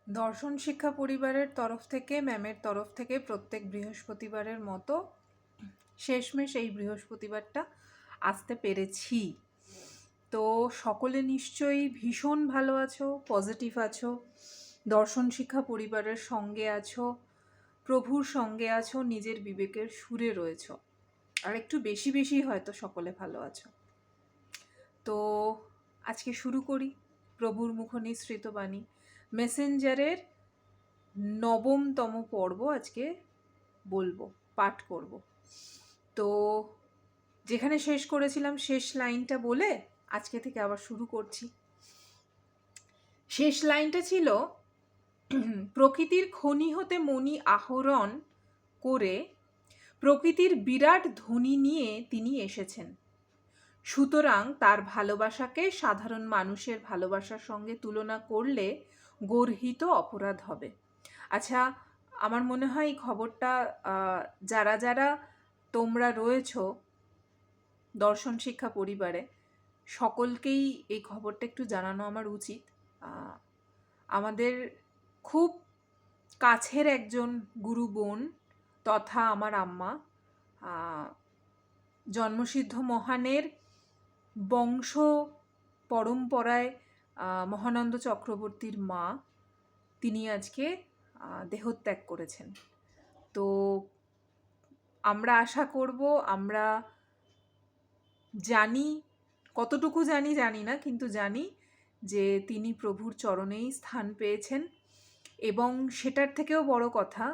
দর্শন শিক্ষা পরিবারের তরফ থেকে ম্যামের তরফ থেকে প্রত্যেক বৃহস্পতিবারের মতো শেষমেশ এই বৃহস্পতিবারটা আসতে পেরেছি। তো সকলে নিশ্চয়ই ভীষণ ভালো আছো, পজিটিভ আছো, দর্শন শিক্ষা পরিবারের সঙ্গে আছো, প্রভুর সঙ্গে আছো, নিজের বিবেকের সুরে রয়েছো, আর একটু বেশি বেশি হয়তো সকলে ভালো আছো। তো আজকে শুরু করি প্রভুর মুখ নিঃসৃত বাণী মেসেঞ্জারের 9তম পর্ব আজকে বলবো, পাঠ করব। তো যেখানে শেষ করেছিলাম শেষ লাইনটা বলে আজকে থেকে আবার শুরু করছি। শেষ লাইনটা ছিল, প্রকৃতির খনি হতে মণি আহরণ করে প্রকৃতির বিরাট ধ্বনি নিয়ে তিনি এসেছেন। সুতরাং তার ভালোবাসাকে সাধারণ মানুষের ভালোবাসার সঙ্গে তুলনা করলে গর্হিত অপরাধ হবে। আচ্ছা, আমার মনে হয় এই খবরটা যারা যারা তোমরা রয়েছো দর্শন শিক্ষা পরিবারে সকলকেই এই খবরটা একটু জানানো আমার উচিত। আমাদের খুব কাছের একজন গুরু বোন তথা আমার আম্মা, জন্মসিদ্ধ মহানের বংশ পরম্পরায় মহানন্দ চক্রবর্তীর মা, তিনি আজকে দেহত্যাগ করেছেন। তো আমরা আশা করব, আমরা জানি, কতটুকু জানি জানি না, কিন্তু জানি যে তিনি প্রভুর চরণেই স্থান পেয়েছেন, এবং সেটার থেকেও বড় কথা,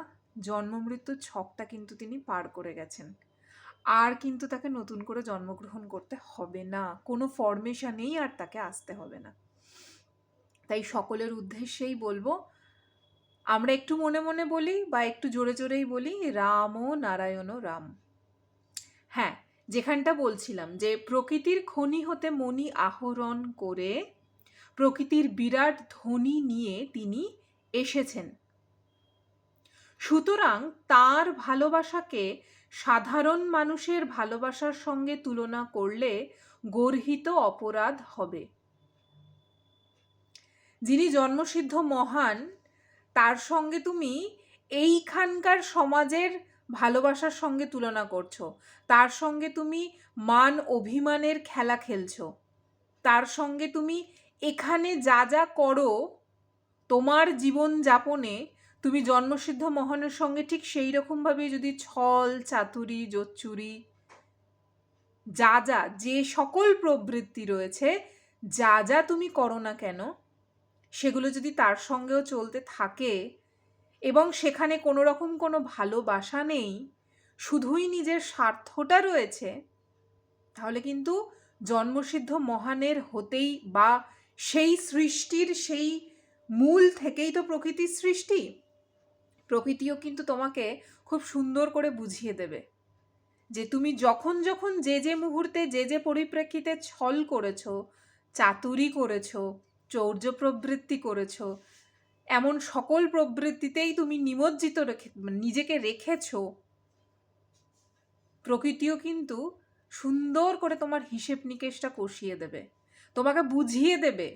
জন্মমৃত্যুর ছকটা কিন্তু তিনি পার করে গেছেন। আর কিন্তু তাকে নতুন করে জন্মগ্রহণ করতে হবে না, কোনো ফরমেশনেই আর তাকে আসতে হবে না। তাই সকলের উদ্দেশ্যেই বলবো, আমরা একটু মনে মনে বলি বা একটু জোরে জোরেই বলি, রাম ও নারায়ণ রাম। হ্যাঁ, যেখানটা বলছিলাম যে প্রকৃতির খনি হতে মণি আহরণ করে প্রকৃতির বিরাট ধ্বনি নিয়ে তিনি এসেছেন। সুতরাং তার ভালোবাসাকে সাধারণ মানুষের ভালোবাসার সঙ্গে তুলনা করলে গর্হিত অপরাধ হবে। যিনি জন্মসিদ্ধ মহান, তার সঙ্গে তুমি এইখানকার সমাজের ভালোবাসার সঙ্গে তুলনা করছো, তার সঙ্গে তুমি মান অভিমানের খেলা খেলছো, তার সঙ্গে তুমি এখানে যা যা করো তোমার জীবন যাপনে, তুমি জন্মসিদ্ধ মহানের সঙ্গে ঠিক সেই রকমভাবেই যদি ছল চাতুরি জোচ্চুরি যা যা যে সকল প্রবৃত্তি রয়েছে, যা যা তুমি করো না কেন, সেগুলো যদি তার সঙ্গেও চলতে থাকে এবং সেখানে কোনো রকম কোনো ভালোবাসা নেই, শুধুই নিজের স্বার্থটা রয়েছে, তাহলে কিন্তু জন্মসিদ্ধ মহানের হতেই বা সেই সৃষ্টির সেই মূল থেকেই তো প্রকৃতির সৃষ্টি। প্রকৃতিও কিন্তু তোমাকে খুব সুন্দর করে বুঝিয়ে দেবে যে তুমি যখন যখন যে যে মুহূর্তে যে যে পরিপ্রেক্ষিতে ছল করেছো, চাতুরি করেছো, চৌর্য প্রবৃত্তি করেছো, এমন সকল প্রবৃত্তিতেই তুমি নিমজ্জিত নিজেকে রেখেছো, প্রকৃতিও কিন্তু সুন্দর করে তোমার হিসেব নিকেশটা কষিয়ে দেবে, তোমাকে বুঝিয়ে দেবে।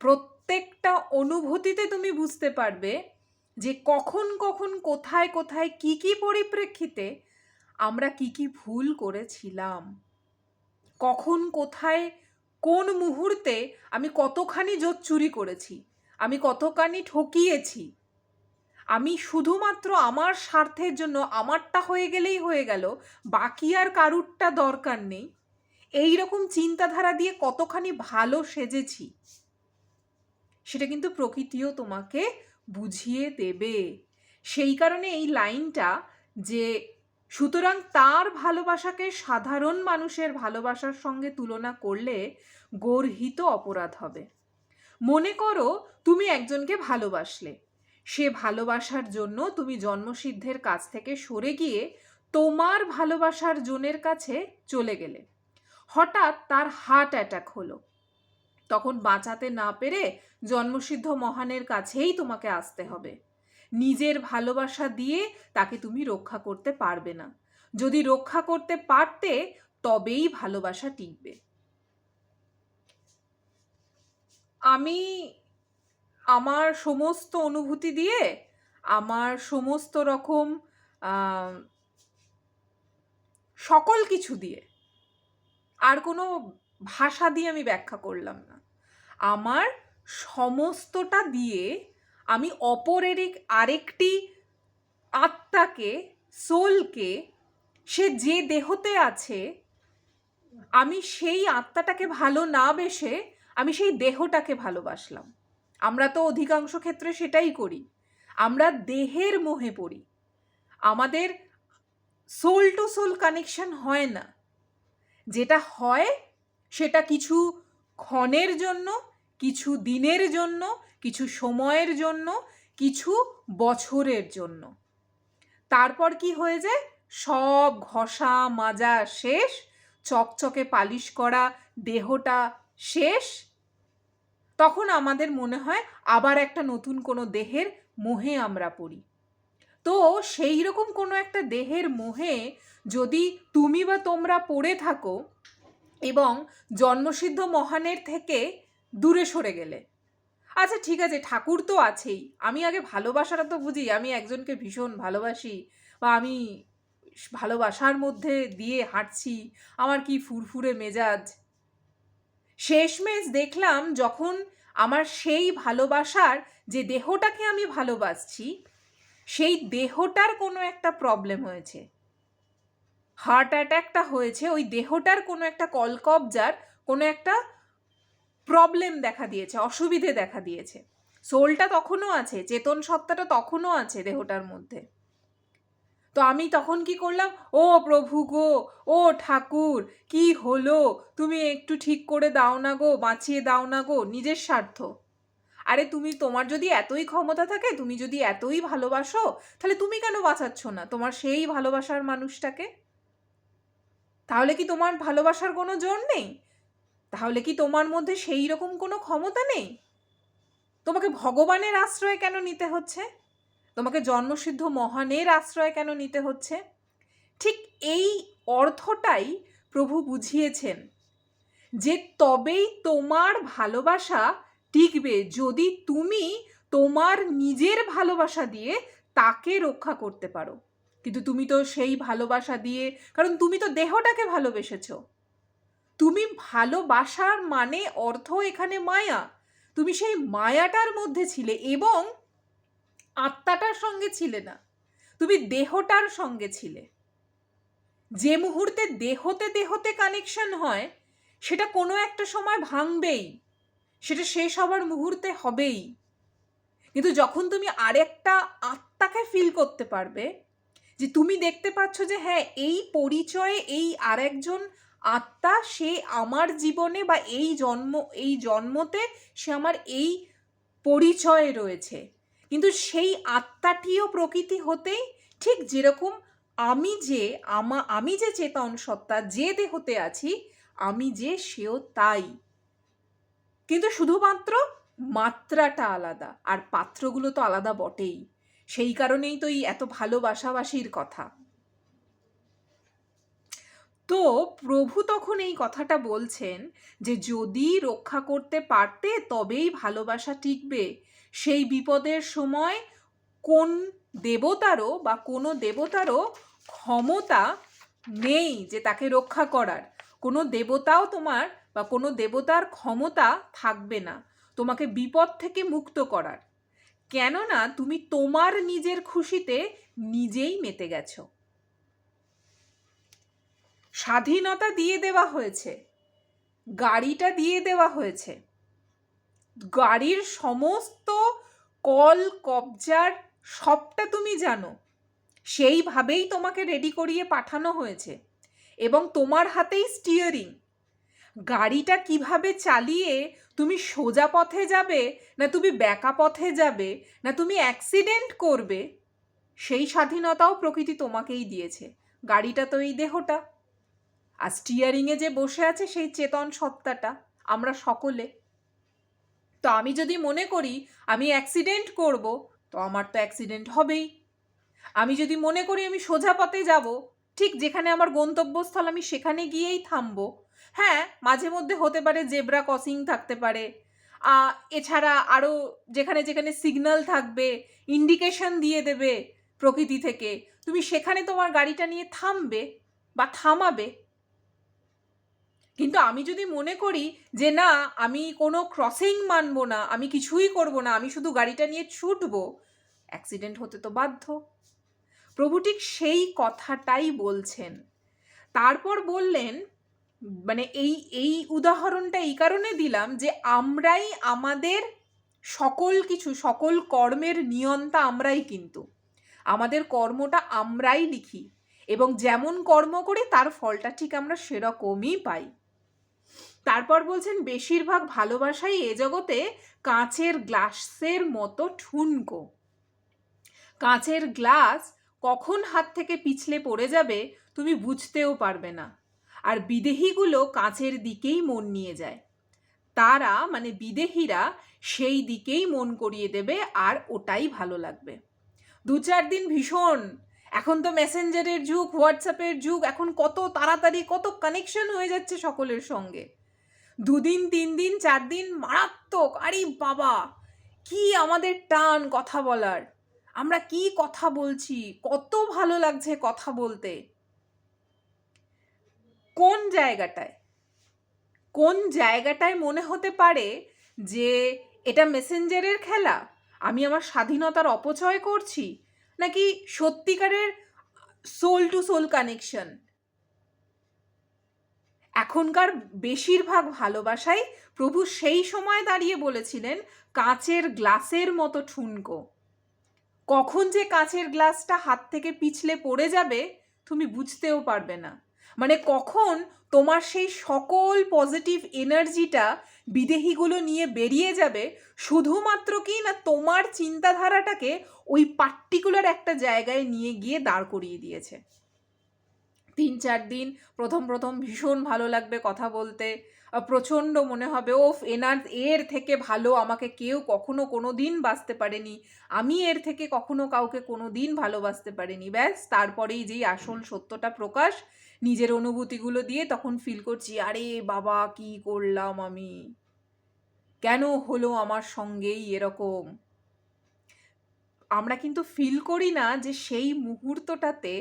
প্রত্যেকটা অনুভূতিতে তুমি বুঝতে পারবে যে কখন কখন কোথায় কোথায় কি কি পরিপ্রেক্ষিতে আমরা কি কি ভুল করেছিলাম, কখন কোথায় কোন মুহূর্তে আমি কতখানি জোচ্চুরি করেছি, আমি কতখানি ঠকিয়েছি, আমি শুধুমাত্র আমার স্বার্থের জন্য আমারটা হয়ে গেলেই হয়ে গেল, বাকি আর কারুরটা দরকার নেই, এই রকম চিন্তাধারা দিয়ে কতখানি ভালো সেজেছি, সেটা কিন্তু প্রকৃতিও তোমাকে বুঝিয়ে দেবে। সেই কারণে এই লাইনটা যে সুতরাং তার ভালোবাসাকে সাধারণ মানুষের ভালোবাসার সঙ্গে তুলনা করলে গর্হিত অপরাধ হবে। মনে করো তুমি একজনকে ভালোবাসলে, সে ভালোবাসার জন্য তুমি জন্মসিদ্ধের কাছ থেকে সরে গিয়ে তোমার ভালোবাসার জনের কাছে চলে গেলে, হঠাৎ তার হার্ট অ্যাটাক হলো, তখন বাঁচাতে না পেরে জন্মসিদ্ধ মহানের কাছেই তোমাকে আসতে হবে। নিজের ভালোবাসা দিয়ে তাকে তুমি রক্ষা করতে পারবে না, যদি রক্ষা করতে পারতে তবেই ভালোবাসা টিকবে। আমি আমার সমস্ত অনুভূতি দিয়ে, আমার সমস্ত রকম সকল কিছু দিয়ে, আর কোনো ভাষা দিয়ে আমি ব্যাখ্যা করলাম না, আমার সমস্তটা দিয়ে আমি অপরের আরেকটি আত্মাকে, সোলকে, সে যে দেহতে আছে, আমি সেই আত্মাটাকে ভালো না বেসে আমি সেই দেহটাকে ভালোবাসলাম। আমরা তো অধিকাংশ ক্ষেত্রে সেটাই করি, আমরা দেহের মোহে পড়ি, আমাদের সোল টু সোল কানেকশন হয় না। যেটা হয় সেটা কিছু ক্ষণের জন্য, কিছু দিনের জন্য, কিছু সময়ের জন্য, কিছু বছরের জন্য। তারপর কি হয়ে যায়? সব ঘষা মাজা শেষ, চকচকে পালিশ করা দেহটা শেষ। তখন আমাদের মনে হয় আবার একটা নতুন কোনো দেহের মোহে আমরা পড়ি। তো সেই রকম কোনো একটা দেহের মোহে যদি তুমি বা তোমরা পড়ে থাকো এবং জন্মসিদ্ধ মহানের থেকে দূরে সরে গেলে, আচ্ছা ঠিক আছে, ঠাকুর তো আছেই, আমি আগে ভালোবাসাটা তো বুঝি, আমি একজনকে ভীষণ ভালোবাসি বা আমি ভালোবাসার মধ্যে দিয়ে হাঁটছি, আমার কি ফুরফুরে মেজাজ। শেষমেশ দেখলাম যখন আমার সেই ভালোবাসার যে দেহটাকে আমি ভালোবাসছি, সেই দেহটার কোনো একটা প্রবলেম হয়েছে, হার্ট অ্যাটাকটা হয়েছে, ওই দেহটার কোনো একটা কলকবজার কোনো একটা প্রবলেম দেখা দিয়েছে, অসুবিধে দেখা দিয়েছে। সোলটা তখনও আছে, চেতন সত্তাটা তখনও আছে দেহটার মধ্যে। তো আমি তখন কি করলাম? ও প্রভু গো, ও ঠাকুর, কি হলো, তুমি একটু ঠিক করে দাও না গো, বাঁচিয়ে দাও না গো। নিজের স্বার্থ। আরে তুমি, তোমার যদি এতই ক্ষমতা থাকে, তুমি যদি এতই ভালোবাসো, তাহলে তুমি কেন বাঁচাচ্ছ না তোমার সেই ভালোবাসার মানুষটাকে? তাহলে কি তোমার ভালোবাসার কোনো জোর নেই? তাহলে কি তোমার মধ্যে সেই রকম কোনো ক্ষমতা নেই? তোমাকে ভগবানের আশ্রয় কেন নিতে হচ্ছে? তোমাকে জন্মসিদ্ধ মহানের আশ্রয় কেন নিতে হচ্ছে? ঠিক এই অর্থটাই প্রভু বুঝিয়েছেন, যে তবেই তোমার ভালোবাসা টিকবে যদি তুমি তোমার নিজের ভালোবাসা দিয়ে তাকে রক্ষা করতে পারো। কিন্তু তুমি তো সেই ভালোবাসা দিয়ে, কারণ তুমি তো দেহটাকে ভালোবেসেছ, তুমি ভালোবাসার মানে অর্থ এখানে মায়া, তুমি সেই মায়াটার মধ্যে ছিলে এবং আত্মাটার সঙ্গে ছিলে না, তুমি দেহটার সঙ্গে ছিলে। যে মুহূর্তে দেহতে দেহতে কানেকশন হয়, সেটা কোনো একটা সময় ভাঙবেই, সেটা শেষ হবার মুহূর্তে হবেই। কিন্তু যখন তুমি আরেকটা আত্মাকে ফিল করতে পারবে, যে তুমি দেখতে পাচ্ছ যে হ্যাঁ, এই পরিচয়ে এই আরেকজন আত্মা, সে আমার জীবনে বা এই জন্মতে সে আমার এই পরিচয়ে রয়েছে, কিন্তু সেই আত্মাটিও প্রকৃতি হতেই ঠিক যেরকম আমি যে চেতন সত্তা, যে দেহতে আছি, আমি যে সেও তাই। কিন্তু শুধুমাত্র মাত্রাটা আলাদা, আর পাত্রগুলো তো আলাদা বটেই। সেই কারণেই তো এই এত ভালোবাসাবাসির কথা। তো প্রভু তখন এই কথাটা বলছেন যে যদি রক্ষা করতে পারতে তবেই ভালোবাসা টিকবে। সেই বিপদের সময় কোন দেবতারও বা কোনো দেবতারও ক্ষমতা নেই যে তাকে রক্ষা করার। কোনো দেবতাও তোমার বা কোনো দেবতার ক্ষমতা থাকবে না তোমাকে বিপদ থেকে মুক্ত করার, কেননা তুমি তোমার নিজের খুশিতে নিজেই মেতে গেছো। স্বাধীনতা দিয়ে দেওয়া হয়েছে, গাড়িটা দিয়ে দেওয়া হয়েছে, গাড়ির সমস্ত কল কবজার সবটা তুমি জানো, সেইভাবেই তোমাকে রেডি করিয়ে পাঠানো হয়েছে এবং তোমার হাতেই স্টিয়ারিং। গাড়িটা কিভাবে চালিয়ে তুমি সোজা পথে যাবে না তুমি ব্যাকা পথে যাবে না তুমি অ্যাক্সিডেন্ট করবে, সেই স্বাধীনতাও প্রকৃতি তোমাকেই দিয়েছে। গাড়িটা তো এই দেহটা, আর স্টিয়ারিংয়ে যে বসে আছে সেই চেতন সত্তাটা আমরা সকলে। তো আমি যদি মনে করি আমি অ্যাক্সিডেন্ট করব, তো আমার তো অ্যাক্সিডেন্ট হবেই। আমি যদি মনে করি আমি সোজা পথে যাব, ঠিক যেখানে আমার গন্তব্যস্থল আমি সেখানে গিয়েই থামবো। হ্যাঁ, মাঝে মধ্যে হতে পারে জেব্রা ক্রসিং থাকতে পারে, এছাড়া আরও যেখানে যেখানে সিগন্যাল থাকবে, ইন্ডিকেশন দিয়ে দেবে প্রকৃতি থেকে, তুমি সেখানে তোমার গাড়িটা নিয়ে থামবে বা থামাবে। কিন্তু আমি যদি মনে করি যে না, আমি কোনো ক্রসিং মানবো না, আমি কিছুই করব না, আমি শুধু গাড়িটা নিয়ে ছুটবো, অ্যাক্সিডেন্ট হতে তো বাধ্য। প্রভু ঠিক সেই কথাটাই বলছেন। তারপর বললেন, মানে এই এই উদাহরণটা এই কারণে দিলাম যে আমরাই আমাদের সকল কিছু, সকল কর্মের নিয়ন্তা আমরাই, কিন্তু আমাদের কর্মটা আমরাই লিখি এবং যেমন কর্ম করি তার ফলটা ঠিক আমরা সেরকমই পাই। তারপর বলছেন বেশিরভাগ ভালোবাসাই এ জগতে কাঁচের গ্লাসের মতো ঠুনকো। কাঁচের গ্লাস কখন হাত থেকে পিছলে পড়ে যাবে তুমি বুঝতেও পারবে না। আর বিদেহীগুলো কাঁচের দিকেই মন নিয়ে যায়, তারা মানে বিদেহীরা সেই দিকেই মন করিয়ে দেবে আর ওটাই ভালো লাগবে। 2-4 দিন ভীষণ, এখন তো মেসেঞ্জারের যুগ, হোয়াটসঅ্যাপের যুগ, এখন কত তাড়াতাড়ি কত কানেকশন হয়ে যাচ্ছে সকলের সঙ্গে। 2 দিন 3 দিন 4 দিন মারাত্মক, আরে বাবা কি আমাদের টান কথা বলার, আমরা কি কথা বলছি, কত ভালো লাগছে কথা বলতে। কোন জায়গাটায় মনে হতে পারে যে এটা মেসেঞ্জারের খেলা, আমি আমার স্বাধীনতার অপচয় করছি, নাকি সত্যিকারের সোল টু সোল কানেকশন? এখনকার বেশিরভাগ ভালোবাসাই প্রভু সেই সময় দাঁড়িয়ে বলেছিলেন কাঁচের গ্লাসের মতো ঠুনকো। কখন যে কাঁচের গ্লাসটা হাত থেকে পিছলে পড়ে যাবে তুমি বুঝতেও পারবে না। মানে কখন তোমার সেই সকল পজিটিভ এনার্জিটা বিদেহীগুলো নিয়ে বেরিয়ে যাবে, শুধুমাত্র কি না তোমার চিন্তাধারাটাকে ওই পার্টিকুলার একটা জায়গায় নিয়ে গিয়ে দাঁড় করিয়ে দিয়েছে। 3-4 দিন প্রথম ভীষণ ভালো লাগবে কথা বলতে, প্রচণ্ড মনে হবে ওফ এর থেকে ভালো আমাকে কেউ কখনো কোনো দিন বাঁচতে পারেনি, আমি এর থেকে কখনো কাউকে কোনো দিন ভালোবাসতে পারিনি। ব্যাস তারপরেই যেই আসল সত্যটা প্রকাশ নিজের অনুভূতিগুলো দিয়ে, তখন ফিল করছি আরে বাবা কি করলাম আমি, কেন হলো আমার সঙ্গেই এরকম। আমরা কিন্তু ফিল করি না যে সেই মুহূর্তটাতে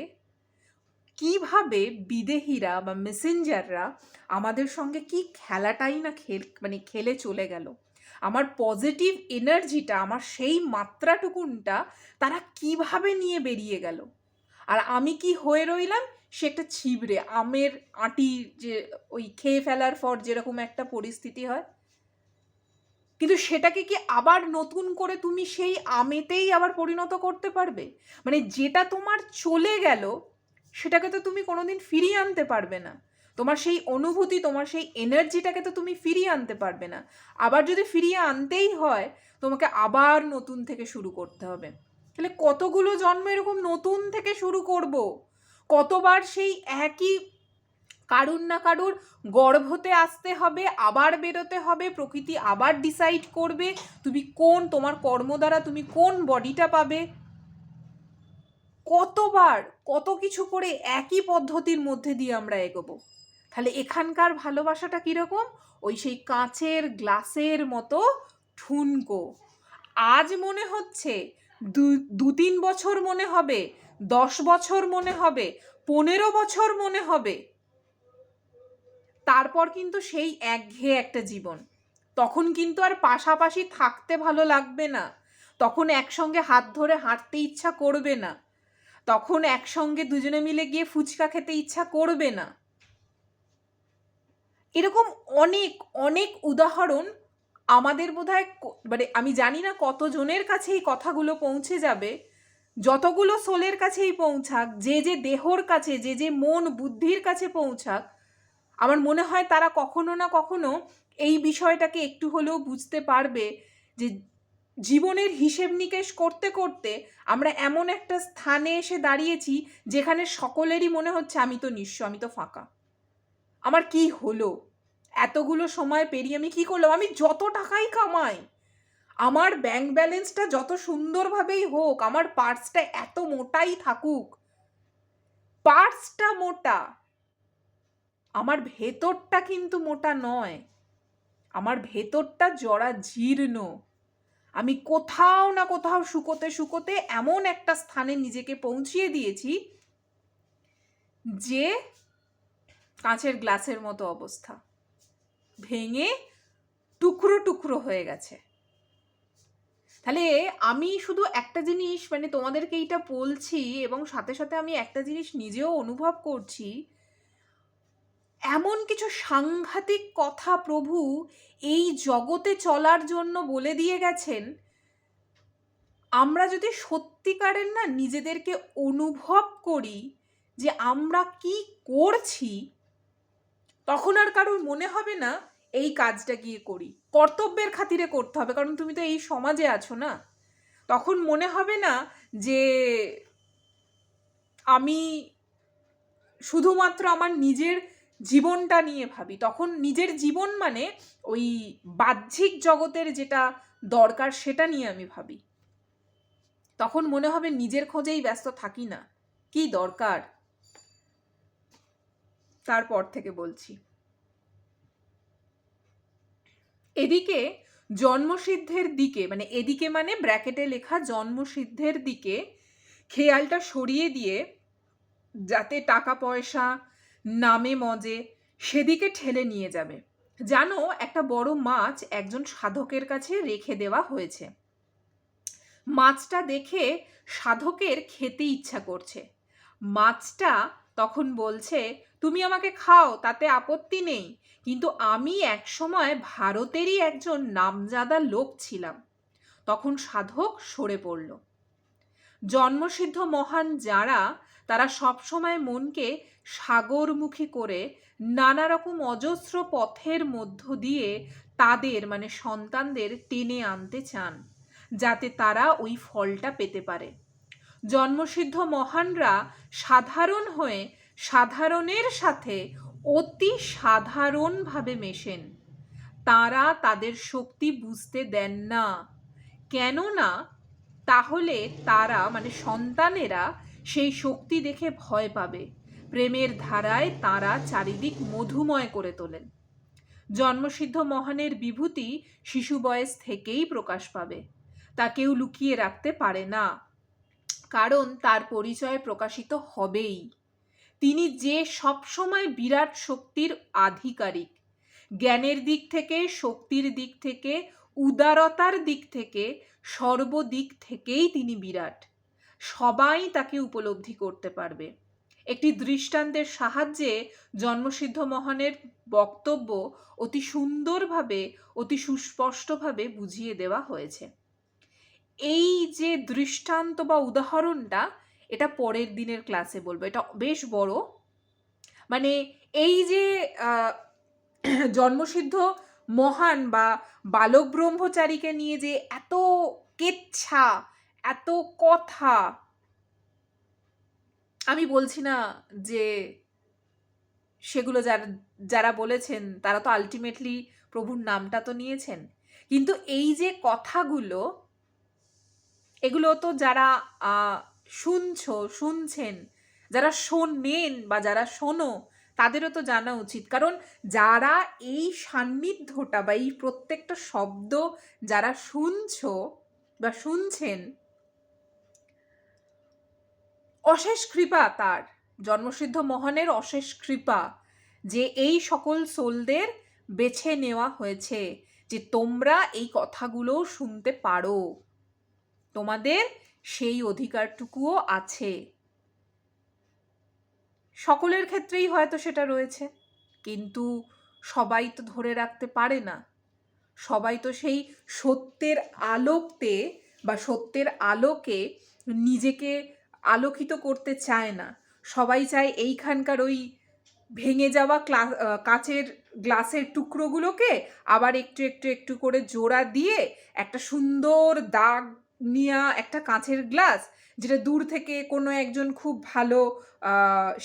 কিভাবে বিদেহীরা বা মেসেঞ্জাররা আমাদের সঙ্গে কি খেলাটাই না খেলে চলে গেল। আমার পজিটিভ এনার্জিটা, আমার সেই মাত্রাটুকুনটা তারা কিভাবে নিয়ে বেরিয়ে গেল, আর আমি কি হয়ে রইলাম সে একটা ছিবড়ে আমের আঁটি, যে ওই খেয়ে ফেলার পর যেরকম একটা পরিস্থিতি হয়। কিন্তু সেটাকে কি আবার নতুন করে তুমি সেই আমেতেই আবার পরিণত করতে পারবে? মানে যেটা তোমার চলে গেল সেটাকে তো তুমি কোনোদিন ফিরিয়ে আনতে পারবে না। তোমার সেই অনুভূতি, তোমার সেই এনার্জিটাকে তো তুমি ফিরিয়ে আনতে পারবে না। আবার যদি ফিরিয়ে আনতেই হয় তোমাকে আবার নতুন থেকে শুরু করতে হবে। তাহলে কতগুলো জন্ম এরকম নতুন থেকে শুরু করব? কতবার সেই একই কারুর না কারুর গর্ভতে আসতে হবে, আবার বেরোতে হবে, প্রকৃতি আবার ডিসাইড করবে তুমি কোন, তোমার কর্ম দ্বারা তুমি কোন বডিটা পাবে। কতবার কত কিছু করে একই পদ্ধতির মধ্যে দিয়ে আমরা এগোবো। তাহলে এখানকার ভালোবাসাটা কীরকম? ওই সেই কাঁচের গ্লাসের মতো ঠুনকো। আজ মনে হচ্ছে 2-3 বছর মনে হবে, 10 বছর মনে হবে, 15 বছর মনে হবে, তারপর কিন্তু সেই একঘেয়ে একটা জীবন। তখন কিন্তু আর পাশাপাশি থাকতে ভালো লাগবে না, তখন একসঙ্গে হাত ধরে হাঁটতে ইচ্ছা করবে না, তখন একসঙ্গে দুজনে মিলে গিয়ে ফুচকা খেতে ইচ্ছা করবে না। এরকম অনেক অনেক উদাহরণ আমাদের বোধহয়, মানে আমি জানি না কতজনের কাছে এই কথাগুলো পৌঁছে যাবে। যতগুলো সোলের কাছেই পৌঁছাক, যে যে দেহর কাছে, যে যে মন বুদ্ধির কাছে পৌঁছাক, আমার মনে হয় তারা কখনো না কখনো এই বিষয়টাকে একটু হলেও বুঝতে পারবে যে জীবনের হিসেব নিকেশ করতে করতে আমরা এমন একটা স্থানে এসে দাঁড়িয়েছি যেখানে সকলেরই মনে হচ্ছে আমি তো নিঃস্ব, আমি তো ফাঁকা, আমার কি হলো, এতগুলো সময় পেরিয়ে আমি কি করলাম, আমি যত টাকাই কামাই, আমার ব্যাংক ব্যালেন্সটা যত সুন্দরভাবেই হোক, আমার পার্সটা এত মোটাই থাকুক, পার্সটা মোটা, আমার ভেতরটা কিন্তু মোটা নয়। আমার ভেতরটা জরাজীর্ণ। আমি কোথাও না কোথাও শুকোতে শুকোতে এমন একটা স্থানে নিজেকে পৌঁছিয়ে দিয়েছি যে কাঁচের গ্লাসের মতো অবস্থা, ভেঙে টুকরো টুকরো হয়ে গেছে। তাহলে আমি শুধু একটা জিনিস মানে তোমাদেরকে এইটা বলছি, এবং সাথে সাথে আমি একটা জিনিস নিজেও অনুভব করছি, এমন কিছু সাংঘাতিক কথা প্রভু এই জগতে চলার জন্য বলে দিয়ে গেছেন, আমরা যদি সত্যিকারের না নিজেদেরকে অনুভব করি যে আমরা কি করছি, তখন আর কারোর মনে হবে না এই কাজটা গিয়ে করি, কর্তব্যের খাতিরে করতে হবে, কারণ তুমি তো এই সমাজে আছো না। তখন মনে হবে না যে আমি শুধুমাত্র আমার নিজের জীবনটা নিয়ে ভাবি। তখন নিজের জীবন মানে ওই বাহ্যিক জগতের যেটা দরকার সেটা নিয়ে আমি ভাবি। তখন মনে হবে নিজের খোঁজেই ব্যস্ত থাকি না, কি দরকার। তারপর থেকে বলছি, এদিকে জন্মসিদ্ধের দিকে, মানে এদিকে মানে ব্র্যাকেটে লেখা জন্মসিদ্ধের দিকে খেয়ালটা সরিয়ে দিয়ে যাতে টাকা পয়সা নামে মজে সেদিকে ঠেলে নিয়ে যাবে। জানো, একটা বড় মাছ একজন সাধকের কাছে রেখে দেওয়া হয়েছে। মাছটা দেখে সাধকের খেতে ইচ্ছা করছে। মাছটা তখন বলছে, তুমি আমাকে খাও, তাতে আপত্তি নেই, কিন্তু আমি একসময় ভারতেরই একজন নামজাদা লোক ছিলাম। তখন সাধক সরে পড়ল। জন্মসিদ্ধ মহান যারা, তারা সবসময় মনকে সাগরমুখী করে নানা রকম অজস্র পথের মধ্য দিয়ে তাদের মানে সন্তানদের টেনে আনতে চান, যাতে তারা ওই ফলটা পেতে পারে। জন্মসিদ্ধ মহানরা সাধারণ হয়ে সাধারণের সাথে অতি সাধারণভাবে মেশেন। তারা তাদের শক্তি বুঝতে দেন না, কেননা তাহলে তারা মানে সন্তানেরা সেই শক্তি দেখে ভয় পাবে। প্রেমের ধারায় তারা চারিদিক মধুময় করে তোলেন। জন্মসিদ্ধ মহানের বিভূতি শিশু বয়স থেকেই প্রকাশ পাবে, তা কেউ লুকিয়ে রাখতে পারে না, কারণ তার পরিচয় প্রকাশিত হবেই। তিনি যে সবসময় বিরাট শক্তির আধিকারিক, জ্ঞানের দিক থেকে, শক্তির দিক থেকে, উদারতার দিক থেকে, সর্বদিক থেকেই তিনি বিরাট। সবাই তাকে উপলব্ধি করতে পারবে। একটি দৃষ্টান্তের সাহায্যে জন্মসিদ্ধ মহানের বক্তব্য অতি সুন্দরভাবে, অতি সুস্পষ্টভাবে বুঝিয়ে দেওয়া হয়েছে। এই যে দৃষ্টান্ত বা উদাহরণটা, এটা পরের দিনের ক্লাসে বলবো, এটা বেশ বড়। মানে এই যে জন্মসিদ্ধ মহান বা বালক ব্রহ্মচারীকে নিয়ে যে এত কেচ্ছা, এত কথা, আমি বলছি না যে সেগুলো যারা বলেছেন তারা তো আলটিমেটলি প্রভুর নামটা তো নিয়েছেন, কিন্তু এই যে কথাগুলো, এগুলো তো যারা শুনছেন, যারা শোনেন বা যারা শোনো, তাদেরও তো জানা উচিত। কারণ যারা এই সান্নিধ্যটা বা এই প্রত্যেকটা শব্দ যারা শুনছো বা শুনছেন, অশেষ কৃপা তার, জন্মসিদ্ধ মহানের অশেষ কৃপা যে এই সকল সোলদের বেছে নেওয়া হয়েছে যে তোমরা এই কথাগুলো শুনতে পারো, তোমাদের সেই অধিকারটুকুও আছে। সকলের ক্ষেত্রেই হয়তো সেটা রয়েছে, কিন্তু সবাই তো ধরে রাখতে পারে না, সবাই তো সেই সত্যের আলোকতে বা সত্যের আলোকে নিজেকে আলোকিত করতে চায় না। সবাই চায় এইখানকার ওই ভেঙে যাওয়া কাচের গ্লাসের টুকরোগুলোকে আবার একটু একটু একটু করে জোড়া দিয়ে একটা সুন্দর দাগ নেওয়া একটা কাঁচের গ্লাস, যেটা দূর থেকে কোনো একজন খুব ভালো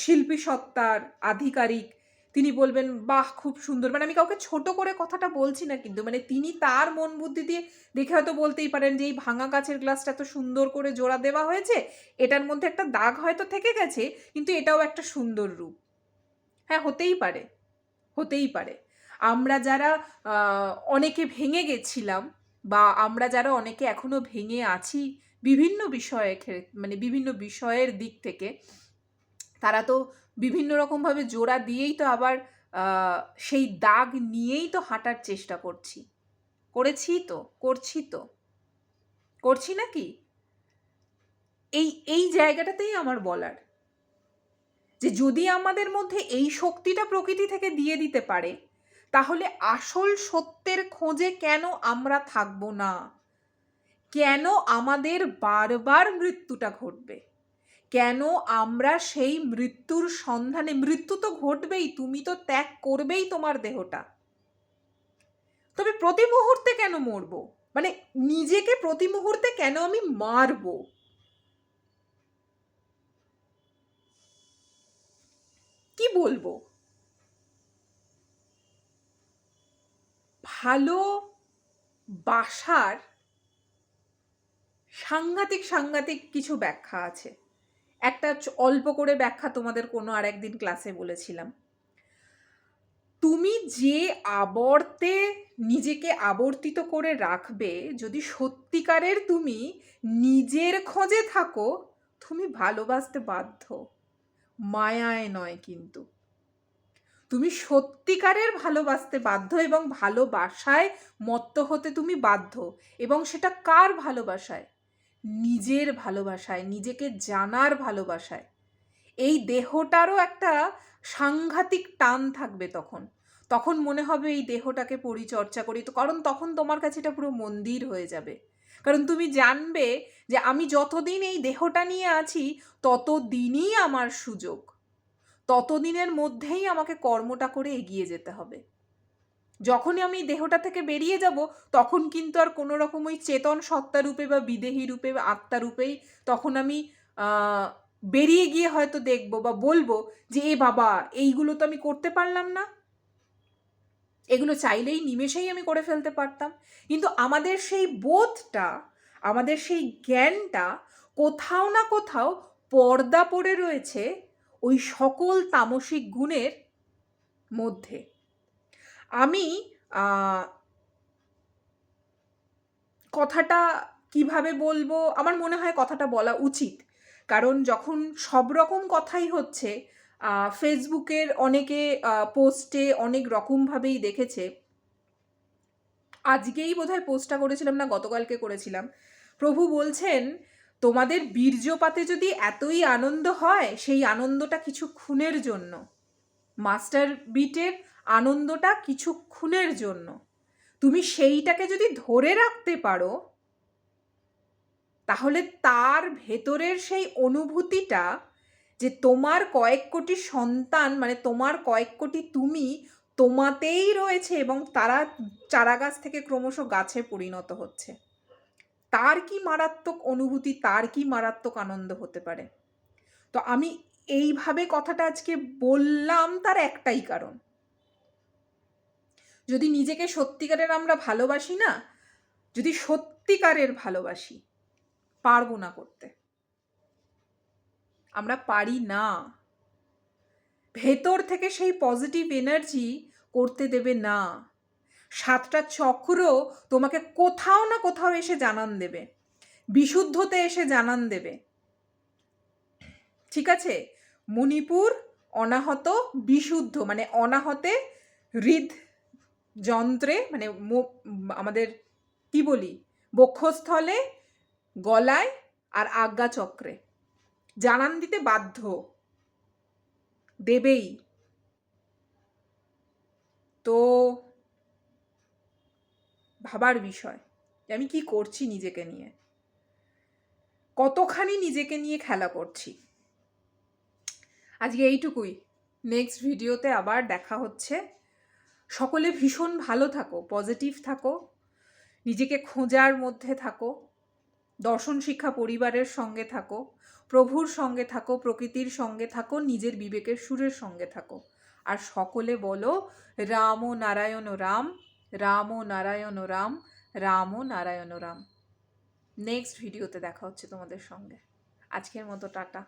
শিল্পী সত্তার আধিকারিক তিনি বলবেন, বাহ খুব সুন্দর। মানে আমি কাউকে ছোট করে কথাটা বলছি না, কিন্তু মানে তিনি তার মন বুদ্ধি দিয়ে দেখে হয়তো বলতেই পারেন যে এই ভাঙা কাচের গ্লাসটা এত সুন্দর করে জোড়া দেওয়া হয়েছে, এটার মধ্যে একটা দাগ হয়তো থেকে গেছে, কিন্তু এটাও একটা সুন্দর রূপ। হ্যাঁ, হতেই পারে, হতেই পারে। আমরা যারা অনেকে ভেঙে গেছিলাম, বা আমরা যারা অনেকে এখনো ভেঙে আছি বিভিন্ন বিষয়ে, মানে বিভিন্ন বিষয়ের দিক থেকে, তারা তো বিভিন্ন রকমভাবে জোড়া দিয়েই তো আবার সেই দাগ নিয়েই তো হাঁটার চেষ্টা করছি, করছি নাকি? এই জায়গাটাতেই আমার বলার, যে যদি আমাদের মধ্যে এই শক্তিটা প্রকৃতি থেকে দিয়ে দিতে পারে, তাহলে আসল সত্যের খোঁজে কেন আমরা থাকবো না? কেন আমাদের বারবার মৃত্যুটা ঘটবে? কেন আমরা সেই মৃত্যুর সন্ধানে, মৃত্যু তো ঘটবেই, তুমি তো ত্যাগ করবেই তোমার দেহটা, তবে প্রতি মুহূর্তে কেন মরবো? মানে নিজেকে প্রতি মুহূর্তে কেন আমি মারবো? কি বলবো? ভালো বাসার সাংঘাতিক কিছু ব্যাখ্যা আছে। একটা অল্প করে ব্যাখ্যা তোমাদের কোনো আর একদিন ক্লাসে বলেছিলাম। তুমি যে আবর্তে নিজেকে আবর্তিত করে রাখবে, যদি সত্যিকারের তুমি নিজের খোঁজে থাকো, তুমি ভালোবাসতে বাধ্য, মায়ায় নয়। কিন্তু তুমি সত্যিকারের ভালোবাসতে বাধ্য, এবং ভালোবাসায় মত্ত হতে তুমি বাধ্য। এবং সেটা কার ভালোবাসায়? নিজের ভালোবাসায়, নিজেকে জানার ভালোবাসায়। এই দেহটারও একটা সাংঘাতিক টান থাকবে তখন। তখন মনে হবে এই দেহটাকে পরিচর্যা করি, তো কারণ তখন তোমার কাছে এটা পুরো মন্দির হয়ে যাবে। কারণ তুমি জানবে যে আমি যতদিন এই দেহটা নিয়ে আছি ততদিনই আমার সুযোগ, ততদিনের মধ্যেই আমাকে কর্মটা করে এগিয়ে যেতে হবে। যখনই আমি দেহটা থেকে বেরিয়ে যাব, তখন কিন্তু আর কোনো রকম ওই চেতন সত্তা রূপে বা বিদেহী রূপে বা আত্মা রূপেই তখন আমি বেরিয়ে গিয়ে হয়তো দেখবো বা বলবো যে এ বাবা, এইগুলো তো আমি করতে পারলাম না, এগুলো চাইলেই নিমেষেই আমি করে ফেলতে পারতাম। কিন্তু আমাদের সেই বোধটা, আমাদের সেই জ্ঞানটা কোথাও না কোথাও পর্দা পড়ে রয়েছে ওই সকল তামসিক গুণের মধ্যে। আমি কথাটা কিভাবে বলবো, আমার মনে হয় কথাটা বলা উচিত। কারণ যখন সব রকম কথাই হচ্ছে, ফেসবুকের অনেকে পোস্টে অনেক রকমভাবেই দেখেছে। আজকেই বোধহয় পোস্টটা করেছিলাম, না গতকালকে করেছিলাম। প্রভু বলছেন, তোমাদের বীর্যপাতে যদি এতই আনন্দ হয়, সেই আনন্দটা কিছুক্ষণের জন্য। মাস্টার বিটের আনন্দটা কিছুক্ষণের জন্য। তুমি সেইটাকে যদি ধরে রাখতে পারো, তাহলে তার ভেতরের সেই অনুভূতিটা, যে তোমার কয়েক কোটি সন্তান, মানে তোমার কয়েক কোটি তুমি তোমাতেই রয়েছে, এবং তারা চারাগাছ থেকে ক্রমশ গাছে পরিণত হচ্ছে, তার কি মারাত্মক অনুভূতি, তার কি মারাত্মক আনন্দ হতে পারে? তো আমি এইভাবে কথাটা আজকে বললাম তার একটাই কারণ, যদি নিজেকে সত্যিকারের আমরা ভালোবাসি না, যদি সত্যিকারের ভালোবাসি, পারবো না করতে। আমরা পারি না। ভেতর থেকে সেই পজিটিভ এনার্জি করতে দেবে না। সাতটা চক্র তোমাকে কোথাও না কোথাও এসে জানান দেবে, বিশুদ্ধতে এসে জানান দেবে। ঠিক আছে? মণিপুর অনাহত বিশুদ্ধ, মানে অনাহতে হৃদ যন্ত্রে, মানে আমাদের কি বলি, বক্ষস্থলে, গলায় আর আজ্ঞা চক্রে জানান দিতে বাধ্য, দেবেই। তো ভাবার বিষয় যে আমি কি করছি নিজেকে নিয়ে, কতখানি নিজেকে নিয়ে খেলা করছি। আজকে এইটুকুই। নেক্সট ভিডিওতে আবার দেখা হচ্ছে। সকলে ভীষণ ভালো থাকো, পজিটিভ থাকো, নিজেকে খোঁজার মধ্যে থাকো, দর্শন শিক্ষা পরিবারের সঙ্গে থাকো, প্রভুর সঙ্গে থাকো, প্রকৃতির সঙ্গে থাকো, নিজের বিবেকের সুরের সঙ্গে থাকো। আর সকলে বলো রাম নারায়ণ রাম, রাম নারায়ণ রাম, রাম নারায়ণ রাম। নেক্সট ভিডিওতে দেখা হচ্ছে তোমাদের সঙ্গে। আজকের মতো টাটা।